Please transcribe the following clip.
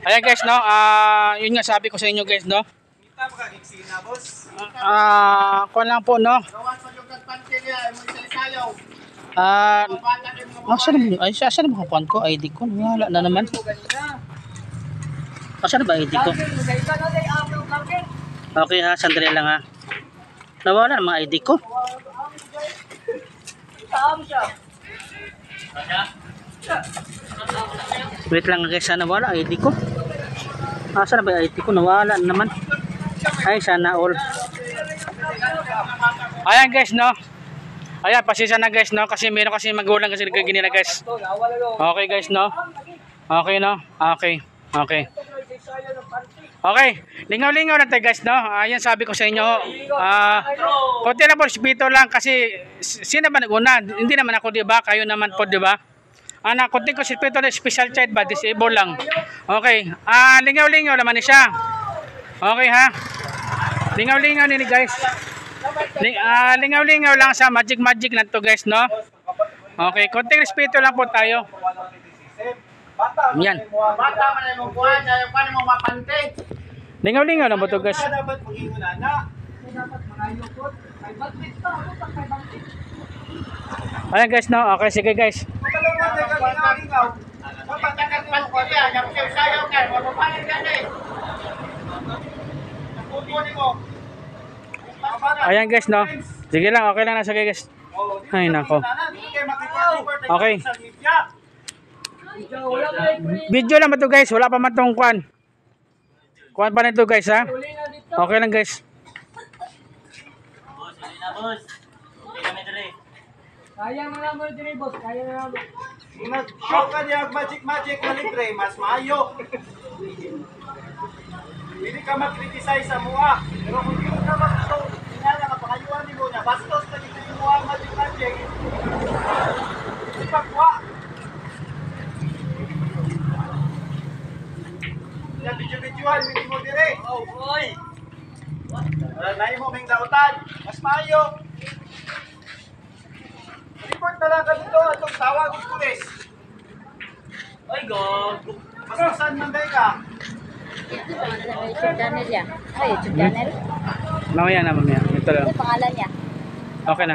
Ayan guys, no? Yun nga sabi ko sa inyo guys, no? Kuha lang po, no? Saan na makapuan ko? ID ko? Wala na naman. Saan na ba ID ko? Okay ha, sandali lang ha. Nawala ang mga ID ko. Wait lang guys, sana wala ID ko. Saan na ba ID ko? Nawala na naman. Ay, sana all. Ayan guys, no? Ayan, pasisa na guys, no? Kasi meron kasi magulang kasi nagkaginila guys. Okay guys, no? Okay, no? Okay. Okay. Okay, lingaw-lingaw lang tayo guys, no? Ayan sabi ko sa inyo. Konti lang po, spito lang kasi sino ba nag-una? Hindi naman ako, di ba? Kayo naman po, di ba? Konti ko spito na special child ba? Disable lang. Okay. Lingaw-lingaw naman siya. Okay ha? Lingaw-lingaw ni guys. Lingaw-lingaw lang sa magic lang to guys, no? Okay, konting respeto lang po tayo. Yan. Lingaw-lingaw lang po to guys. Ayan guys, no? Okay, sige guys. Ayan guys, no? Sige lang, okay lang na sige guys. Ay nako. Okay. Video lang ba to guys? Wala pa man tong kuan. Kuan pa nito guys ha? Okay lang guys. Boss. Kaya na lang mo dire boss, kaya na lang. Show ka niya magic na libre, mas maayo. Hindi ka mag-criticize sa mua. Pero kung hindi ka mag-show, hinala ka pakayuan mo na. Bastos ka dito yung mua magic. Hindi pa kuha. Yan, video-videohan, hindi mo dire. Oh, boy. Nahin mo ming dautan. Mas maayo. Report na lang ka dito. Itong tawag ng pulis. Ay, God. Bastusan man day ka. YouTube channel niya. YouTube channel. Mamaya na, mamaya. Ito lang. Ano pangalan niya? Okay na.